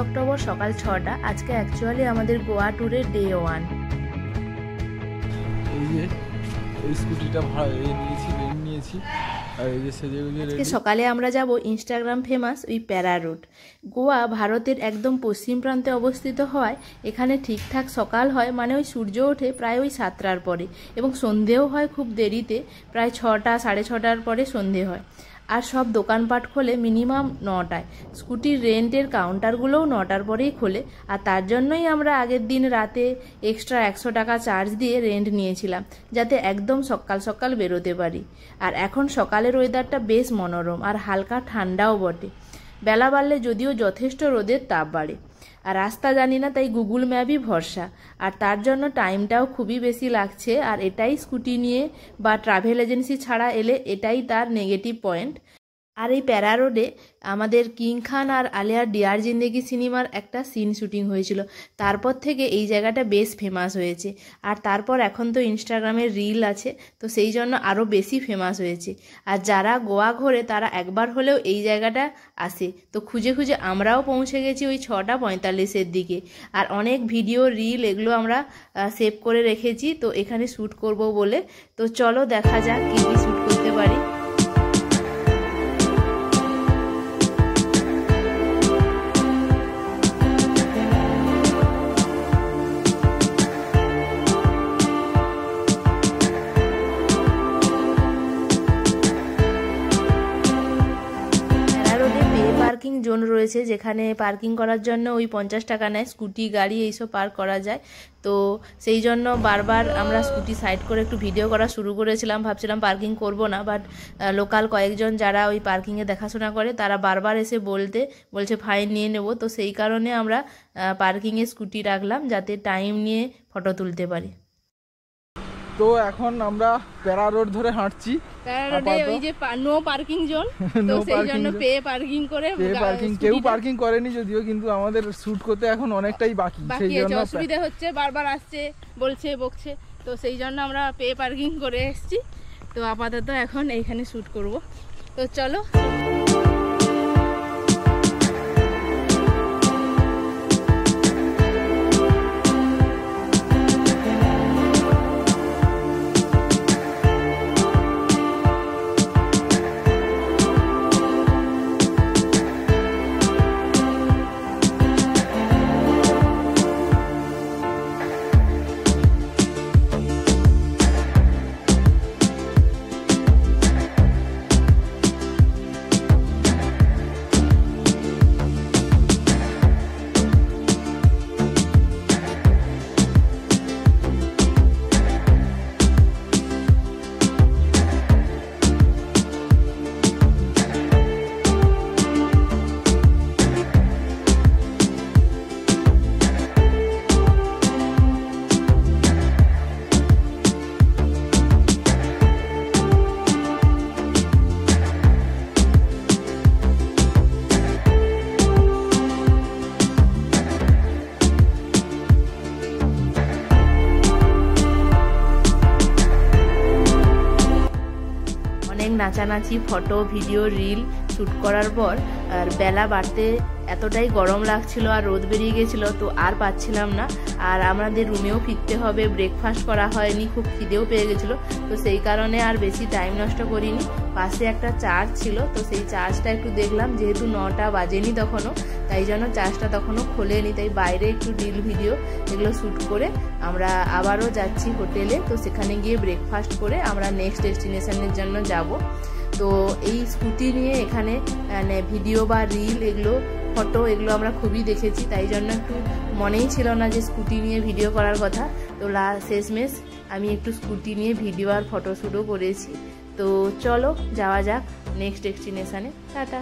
October সকাল 6টা। আজকে অ্যাকচুয়ালি আমাদের গোয়া ট্যুরের ডে 1। এই স্কুটিটা ভাড়া নিয়েছি আর এই যে আজকে সকালে আমরা যাব ইনস্টাগ্রাম ফেমাস ওই প্যারা রোড। গোয়া ভারতের একদম পশ্চিম প্রান্তে অবস্থিত হওয়ায় এখানে ঠিকঠাক সকাল হয়, মানে ওই সূর্য ওঠে প্রায় ওই 7টার পরে এবং সন্ধেও হয় খুব দেরিতে, প্রায় 6টা 6:30টার পরে সন্ধে হয়। আর সব দোকানপাট খোলে মিনিমাম 9টায়। স্কুটির রেন্টের কাউন্টারগুলোও 9টার পরেই খোলে, আর তার জন্যই আমরা আগের দিন রাতে এক্সট্রা 100 টাকা চার্জ দিয়ে রেন্ট নিয়েছিলাম, যাতে একদম সকাল সকাল বেরোতে পারি। আর এখন সকালের ওয়েদারটা বেশ মনোরম আর হালকা ঠান্ডাও বটে। বেলা বাড়লে যদিও যথেষ্ট রোদের তাপ বাড়ে। আর রাস্তা জানি না, তাই গুগল ম্যাপই ভরসা। আর তার জন্য টাইমটাও খুবই বেশি লাগছে। আর এটাই স্কুটি নিয়ে বা ট্রাভেল এজেন্সি ছাড়া এলে এটাই তার নেগেটিভ পয়েন্ট। আর এই প্যারা রোডে আমাদের কিং খান আর আলিয়ার ডিয়ার জিন্দেগি সিনেমার একটা সিন শুটিং হয়েছিল। তারপর থেকে এই জায়গাটা বেশ ফেমাস হয়েছে। আর তারপর এখন তো ইনস্টাগ্রামের রিল আছে, তো সেই জন্য আরও বেশি ফেমাস হয়েছে। আর যারা গোয়া ঘোরে তারা একবার হলেও এই জায়গাটা আসে। তো খুঁজে খুঁজে আমরাও পৌঁছে গেছি ওই 6:45-এর দিকে। আর অনেক ভিডিও রিল এগুলো আমরা সেভ করে রেখেছি, তো এখানে শ্যুট করব বলে। তো চলো দেখা যাক কী কী শ্যুট করতে পারি। পার্কিং জোন রয়েছে, যেখানে পার্কিং করার জন্য ওই 50 টাকা নেয়। স্কুটি গাড়ি এইসব পার্ক করা যায়। তো সেই জন্য বারবার আমরা স্কুটি সাইড করে একটু ভিডিও করা শুরু করেছিলাম, ভাবছিলাম পার্কিং করব না, বাট লোকাল কয়েকজন যারা ওই পার্কিংয়ে দেখাশোনা করে তারা বারবার এসে বলছে ফাইন নিয়ে নেব। তো সেই কারণে আমরা পার্কিংয়ে স্কুটি রাখলাম, যাতে টাইম নিয়ে ফটো তুলতে পারি। তো এখন আমরা প্যারা রোড ধরে হাঁটছি। প্যারা রোডে ওই যে নো পার্কিং জোন, তো সেই জন্য পার্কিং করে কেউ পার্কিং করেনি যদিও, কিন্তু আমাদের শুট করতে এখন অনেকটাই বাকি, সেই জন্য অসুবিধা হচ্ছে, বারবার আসছে বলছে বকছে, তো সেই জন্য আমরা পার্কিং করে এসেছি। তো আপাতত এখন এইখানে শুট করব, তো চলো। নাচানাচি, ফটো, ভিডিও, রিল শ্যুট করার পর আর বেলা বাড়তে এতটাই গরম লাগছিল আর রোদ বেরিয়ে গেছিল, তো আর পাচ্ছিলাম না। আর আমাদের রুমেও ফিরতে হবে, ব্রেকফাস্ট করা হয়নি, খুব খিদেও পেয়ে গেছিলো। তো সেই কারণে আর বেশি টাইম নষ্ট করিনি। পাশে একটা চার্চ ছিল, তো সেই চার্চটা একটু দেখলাম, যেহেতু 9টা বাজেনি তখনও, তাই জন্য চার্চটা তখনও খোলেনি। তাই বাইরে একটু রিল ভিডিও এগুলো শ্যুট করে আমরা আবারও যাচ্ছি হোটেলে। তো সেখানে গিয়ে ব্রেকফাস্ট করে আমরা নেক্সট ডেস্টিনেশনের জন্য যাব। তো এই স্কুটি নিয়ে এখানে ভিডিও বা রিল এগুলো ফটো এগুলো আমরা খুবই দেখেছি, তাই জন্য একটু মনেই ছিল না যে স্কুটি নিয়ে ভিডিও করার কথা। তো শেষমেশ আমি একটু স্কুটি নিয়ে ভিডিও আর ফটো শ্যুটও করেছি। তো চলো যাওয়া যাক নেক্সট ডেস্টিনেশনে। টাটা।